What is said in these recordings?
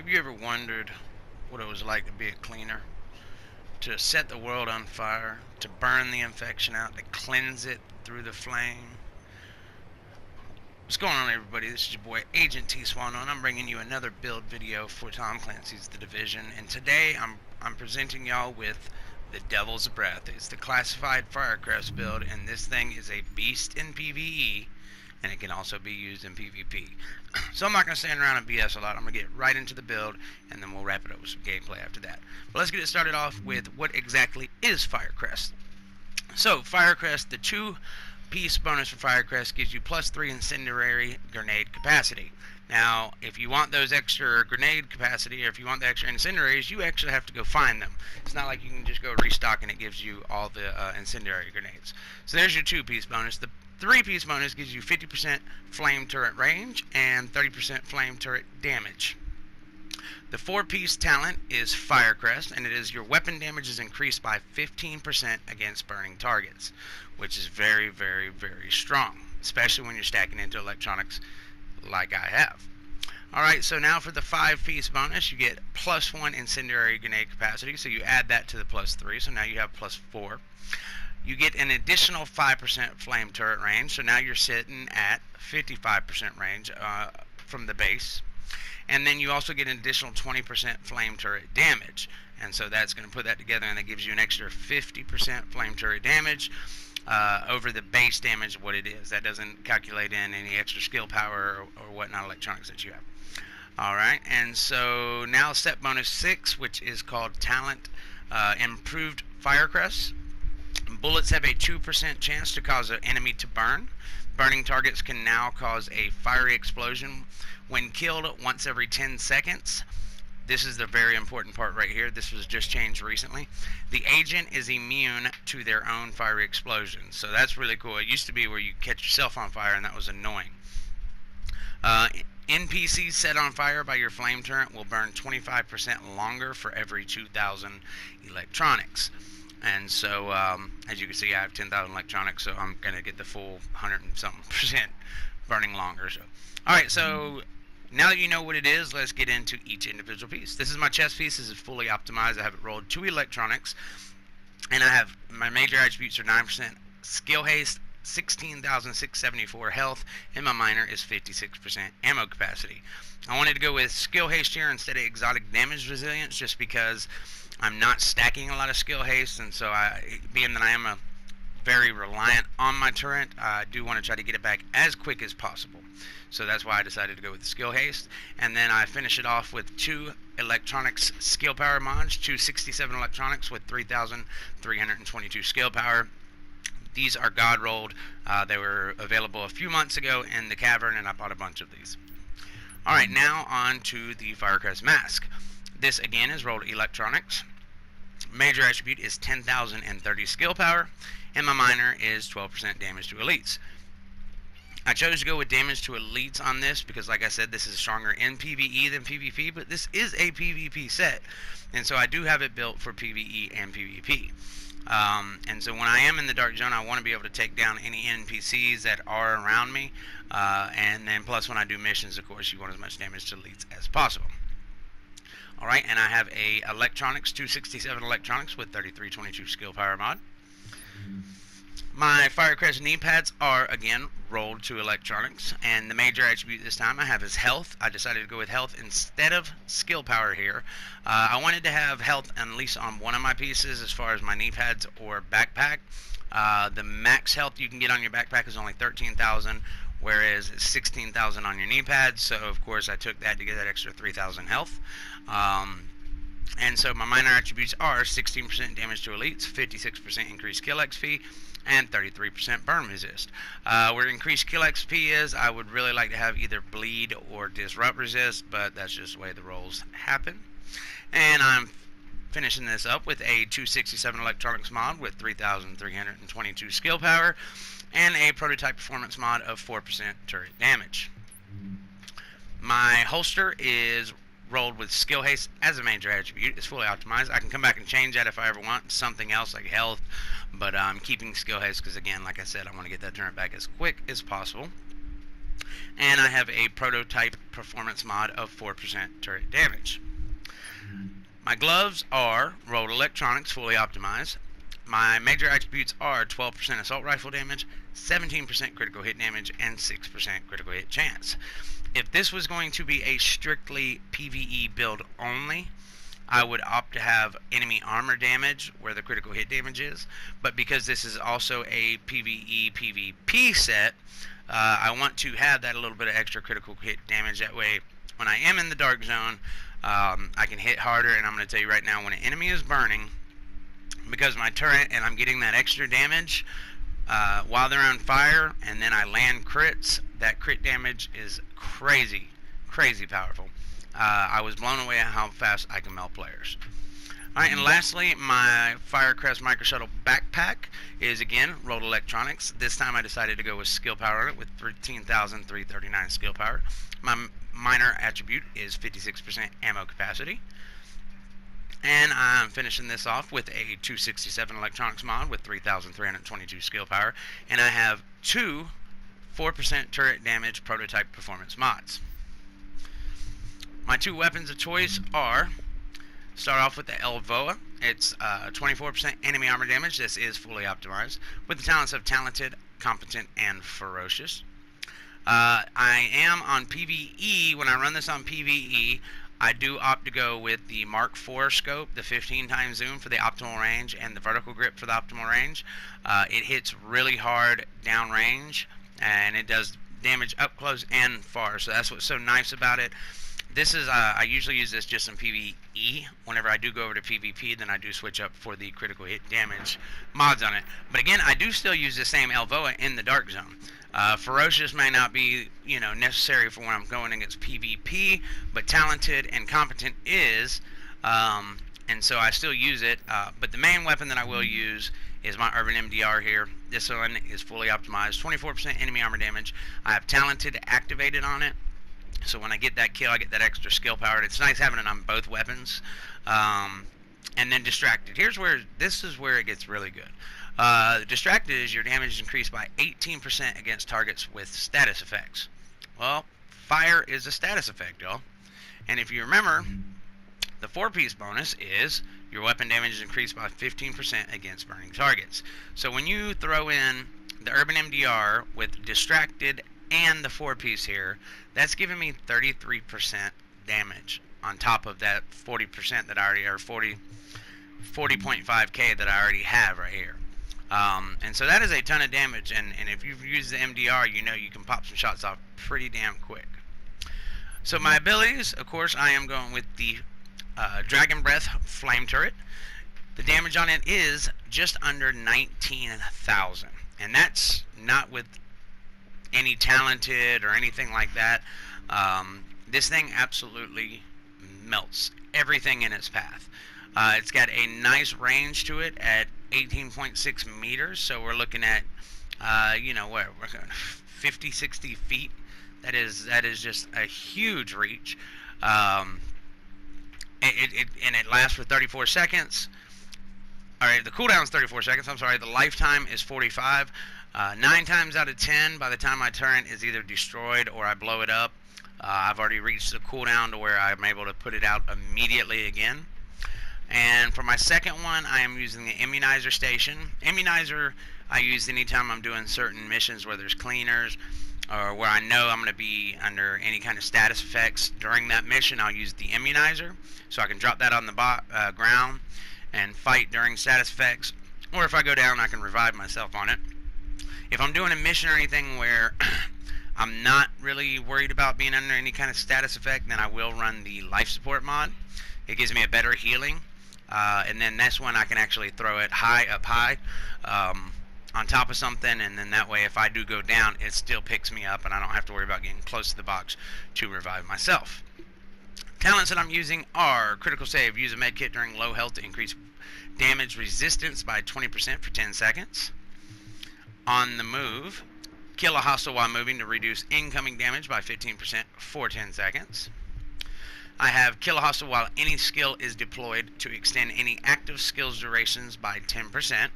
Have you ever wondered what it was like to be a cleaner? To set the world on fire, to burn the infection out, to cleanse it through the flame? What's going on, everybody? This is your boy Agent TSwandol, and I'm bringing you another build video for Tom Clancy's The Division. And today I'm presenting y'all with the Devil's Breath. It's the Classified FireCrest build, and this thing is a beast in PvE, and it can also be used in PvP. So I'm not going to stand around and BS a lot. I'm going to get right into the build, and then we'll wrap it up with some gameplay after that. But let's get it started off with what exactly is FireCrest. So FireCrest, the two-piece bonus for FireCrest, gives you +3 incendiary grenade capacity. Now, if you want those extra grenade capacity, or if you want the extra incendiaries, you actually have to go find them. It's not like you can just go restock and it gives you all the incendiary grenades. So there's your two-piece bonus. The three-piece bonus gives you 50% flame turret range and 30% flame turret damage. The four-piece talent is FireCrest, and it is your weapon damage is increased by 15% against burning targets, which is very, very, very strong, especially when you're stacking into electronics like I have. Alright, so now for the five-piece bonus, you get +1 incendiary grenade capacity, so you add that to the +3, so now you have +4. You get an additional 5% flame turret range, so now you're sitting at 55% range from the base. And then you also get an additional 20% flame turret damage, and so that's going to put that together, and that gives you an extra 50% flame turret damage over the base damage of what it is. That doesn't calculate in any extra skill power or whatnot electronics that you have. Alright, and so now set bonus 6, which is called Talent Improved FireCrest. Bullets have a 2% chance to cause an enemy to burn. Burning targets can now cause a fiery explosion when killed once every 10 seconds. This is the very important part right here. This was just changed recently. The agent is immune to their own fiery explosions, so that's really cool. It used to be where you catch yourself on fire, and that was annoying. NPCs set on fire by your flame turret will burn 25% longer for every 2,000 electronics. And so, as you can see, I have 10,000 electronics, so I'm going to get the full 100 and something% burning longer. So, alright, so now that you know what it is, let's get into each individual piece. This is my chest piece. This is fully optimized. I have it rolled 2 electronics, and I have my major attributes are 9% skill haste, 16,674 health, and my minor is 56% ammo capacity. I wanted to go with skill haste here instead of exotic damage resilience, just because I'm not stacking a lot of skill haste, and so being that I am very reliant on my turret, I do want to try to get it back as quick as possible. So that's why I decided to go with the skill haste. And then I finish it off with 2 electronics skill power mods, 267 electronics with 3,322 skill power. These are God rolled. They were available a few months ago in the cavern, and I bought a bunch of these. Alright, now on to the FireCrest mask. This again is rolled electronics. Major attribute is 10,030 skill power, and my minor is 12% damage to elites. I chose to go with damage to elites on this because, like I said, this is stronger in PvE than PvP, but this is a PvP set, and so I do have it built for PvE and PvP. And so when I am in the dark zone, I want to be able to take down any NPCs that are around me, and then plus when I do missions, of course, you want as much damage to elites as possible. Alright, and I have a electronics, 267 electronics with 3322 skill power mod. My FireCrest knee pads are, again, rolled to electronics, and the major attribute this time I have is health. I decided to go with health instead of skill power here. I wanted to have health at least on one of my pieces as far as my knee pads or backpack. The max health you can get on your backpack is only 13,000, whereas it's 16,000 on your knee pads, so of course I took that to get that extra 3,000 health. And so my minor attributes are 16% damage to elites, 56% increased kill XP, and 33% burn resist. Where increased kill XP is, I would really like to have either bleed or disrupt resist, but that's just the way the rolls happen. And I'm finishing this up with a 267 electronics mod with 3,322 skill power, and a prototype performance mod of 4% turret damage. My holster is rolled with skill haste as a major attribute. It's fully optimized. I can come back and change that if I ever want something else like health, but I'm keeping skill haste because, again, like I said, I want to get that turret back as quick as possible. And I have a prototype performance mod of 4% turret damage. My gloves are rolled electronics, fully optimized. My major attributes are 12% assault rifle damage, 17% critical hit damage, and 6% critical hit chance. If this was going to be a strictly PvE build only, I would opt to have enemy armor damage where the critical hit damage is. But because this is also a PvE PvP set, I want to have that a little bit of extra critical hit damage. That way, when I am in the dark zone, I can hit harder. And I'm going to tell you right now, when an enemy is burning, because my turret and I'm getting that extra damage while they're on fire, and then I land crits, that crit damage is crazy powerful. I was blown away at how fast I can melt players. Alright, and lastly, my FireCrest Micro Shuttle backpack is, again, rolled electronics. This time I decided to go with skill power on it with 13,339 skill power. My minor attribute is 56% ammo capacity. And I'm finishing this off with a 267 electronics mod with 3,322 skill power. And I have two 4% turret damage prototype performance mods. My two weapons of choice are, start off with the Elvoa. It's 24% enemy armor damage. This is fully optimized with the talents of talented, competent, and ferocious. I am on PvE. When I run this on PvE, I do opt to go with the Mark IV scope, the 15 times zoom for the optimal range, and the vertical grip for the optimal range. It hits really hard downrange, and it does damage up close and far. So that's what's so nice about it. This is, I usually use this just in PvE. Whenever I do go over to PvP, then I do switch up for the critical hit damage mods on it. But again, I do still use the same Elvoa in the dark zone. Ferocious may not be, necessary for when I'm going against PvP, but talented and competent is, and so I still use it. But the main weapon that I will use is my Urban MDR here. This one is fully optimized, 24% enemy armor damage. I have talented activated on it. So when I get that kill, I get that extra skill power. It's nice having it on both weapons. And then distracted. This is where it gets really good. Distracted is your damage is increased by 18% against targets with status effects. Well, fire is a status effect, y'all. And if you remember, the 4-piece bonus is your weapon damage is increased by 15% against burning targets. So when you throw in the Urban MDR with distracted and the 4-piece here, that's giving me 33% damage on top of that 40% that I already, or 40.5k that I already have right here. And so that is a ton of damage, and if you've used the MDR, you know you can pop some shots off pretty damn quick. So my abilities, of course, I am going with the Dragon Breath Flame Turret. The damage on it is just under 19,000, and that's not with any talented or anything like that. This thing absolutely melts everything in its path. It's got a nice range to it at 18.6 meters, so we're looking at we're going 50, 60 feet. That is just a huge reach. It lasts for 34 seconds. Alright, the cooldown is 34 seconds. I'm sorry, the lifetime is 45. 9 times out of 10, by the time my turret is either destroyed or I blow it up, I've already reached the cooldown to where I'm able to put it out immediately again. And for my second one, I am using the Immunizer Station. Immunizer I use anytime I'm doing certain missions where there's cleaners or where I know I'm going to be under any kind of status effects during that mission. I'll use the Immunizer so I can drop that on the ground and fight during status effects. Or if I go down, I can revive myself on it. If I'm doing a mission or anything where I'm not really worried about being under any kind of status effect, then I will run the life support mod. It gives me a better healing, and then that's when I can actually throw it up high on top of something, and then that way if I do go down, it still picks me up and I don't have to worry about getting close to the box to revive myself. Talents that I'm using are critical save. Use a med kit during low health to increase damage resistance by 20% for 10 seconds. On the move, kill a hostile while moving to reduce incoming damage by 15% for 10 seconds. I have kill a hostile while any skill is deployed to extend any active skills durations by 10%.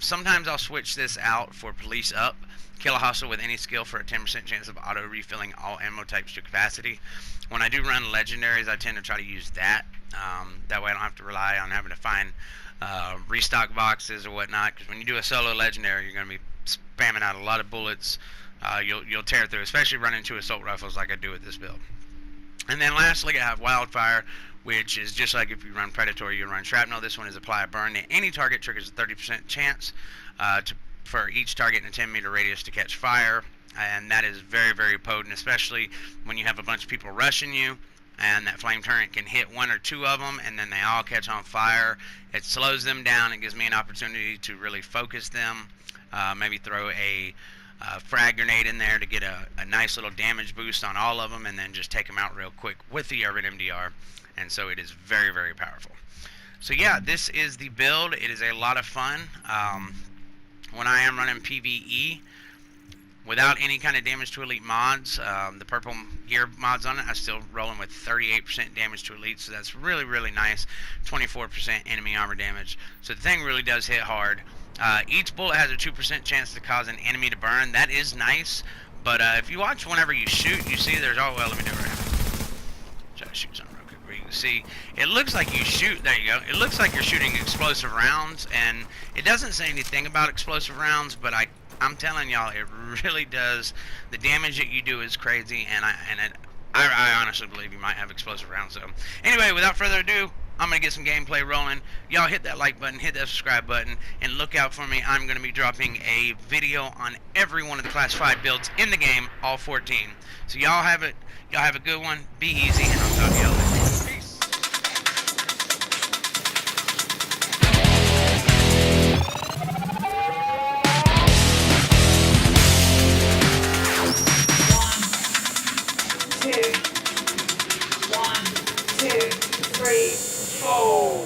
Sometimes I'll switch this out for police up. Kill a hostile with any skill for a 10% chance of auto refilling all ammo types to capacity. When I do run legendaries, I tend to try to use that. That way I don't have to rely on having to find restock boxes or whatnot. Because when you do a solo legendary, you're going to be spamming out a lot of bullets. You'll tear through, especially running into assault rifles like I do with this build. And then lastly, I have Wildfire, which is just like if you run Predatory, you run Shrapnel. This one is apply a burn to any target, triggers a 30% chance for each target in a 10-meter radius to catch fire. And that is very, very potent, especially when you have a bunch of people rushing you, and that flame turret can hit one or two of them, and then they all catch on fire. It slows them down. It gives me an opportunity to really focus them. Maybe throw a frag grenade in there to get a nice little damage boost on all of them, and then just take them out real quick with the Urban MDR. And so it is very, very powerful. So yeah, this is the build. It is a lot of fun. When I am running PvE without any kind of damage to elite mods, the purple gear mods on it, I'm still rolling with 38% damage to elite, so that's really, really nice. 24% enemy armor damage, so the thing really does hit hard. Each bullet has a 2% chance to cause an enemy to burn. That is nice, but if you watch whenever you shoot, you see there's, oh well, let me do it right now. Try to shoot something real quick where you can see. It looks like you shoot, there you go. It looks like you're shooting explosive rounds, and it doesn't say anything about explosive rounds, but I'm telling y'all, it really does. The damage that you do is crazy, and I honestly believe you might have explosive rounds. So anyway, without further ado, I'm going to get some gameplay rolling. Y'all hit that like button, hit that subscribe button, and look out for me. I'm going to be dropping a video on every one of the classified builds in the game, all 14. So y'all have it. Y'all have a good one. Be easy, and I'll talk to y'all later. Peace. One, two, three, four.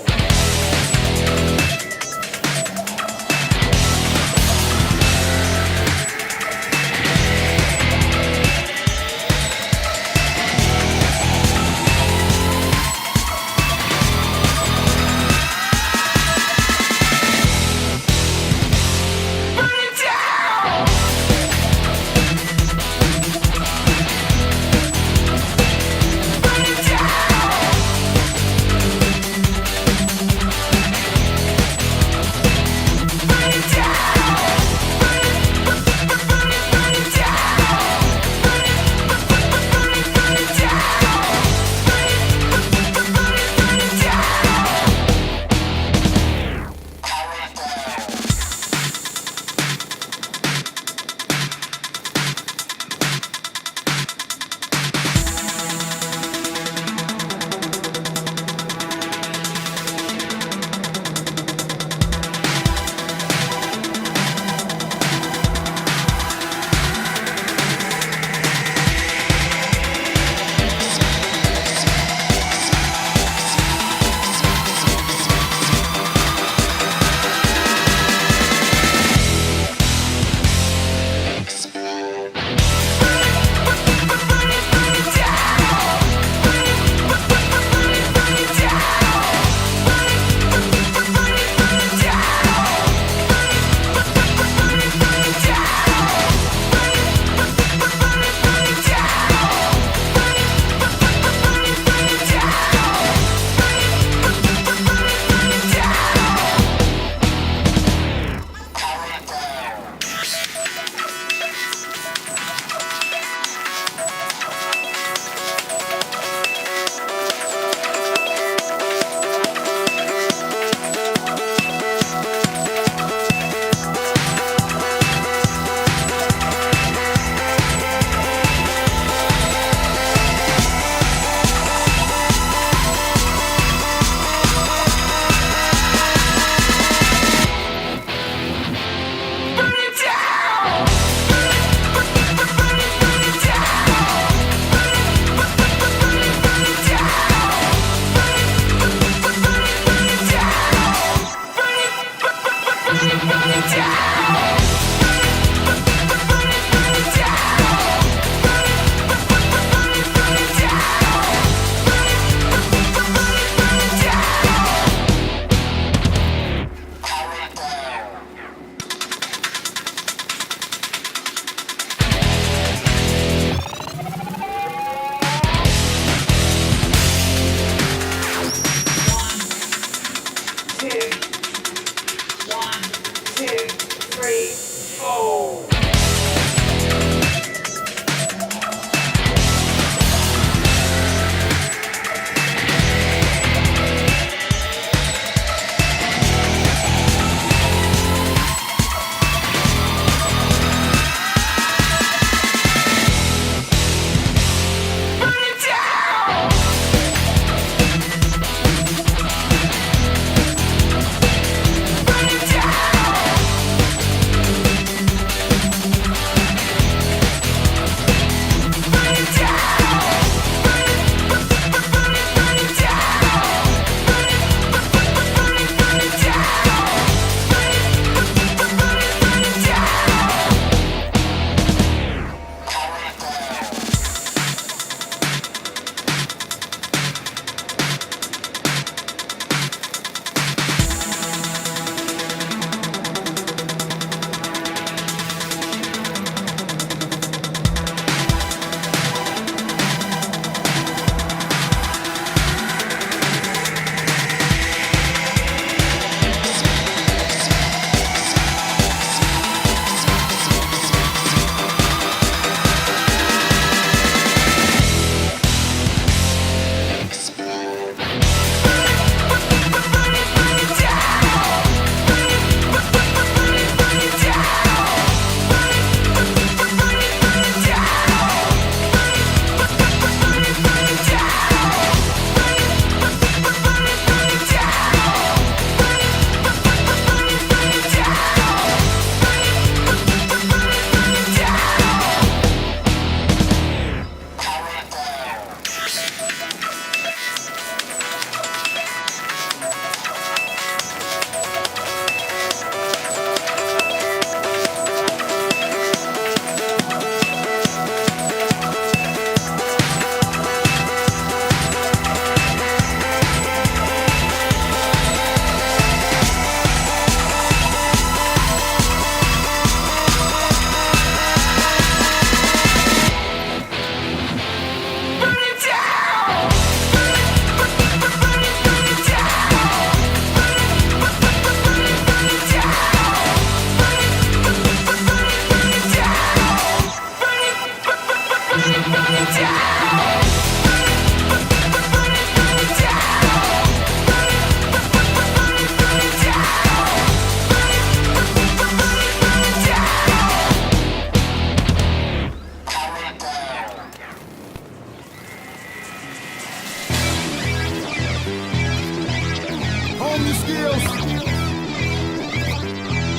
your skills.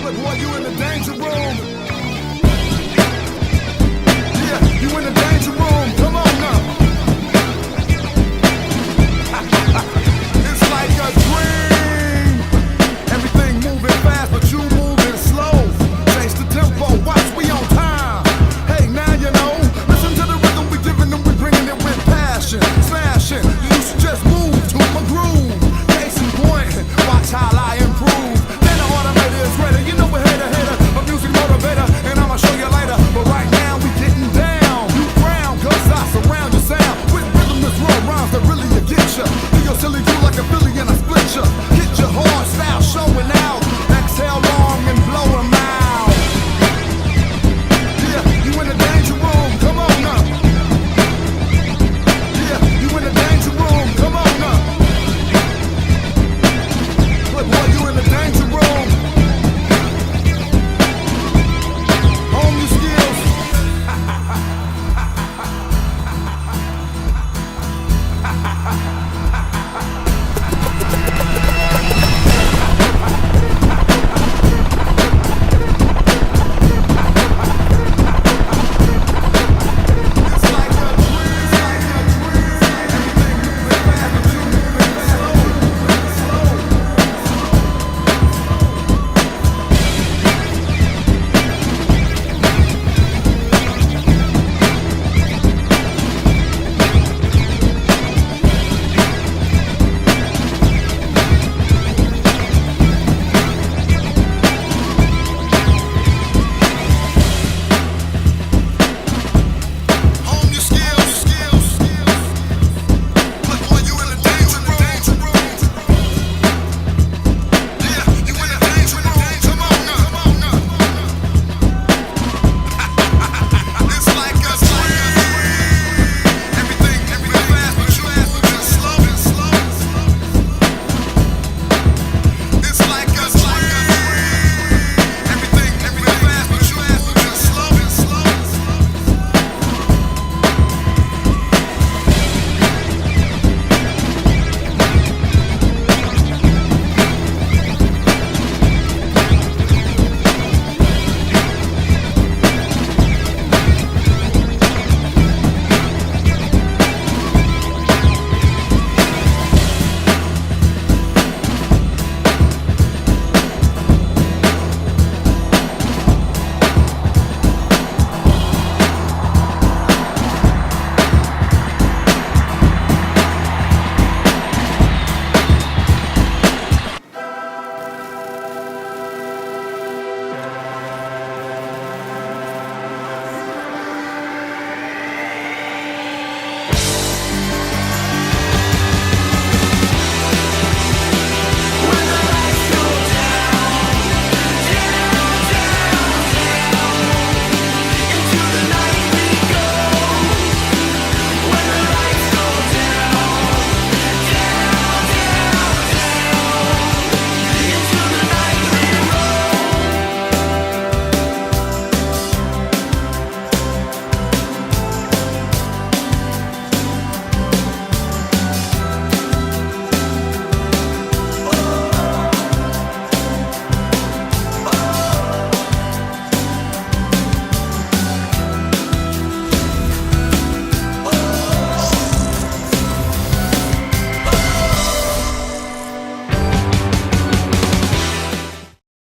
Look, boy, you in the danger room.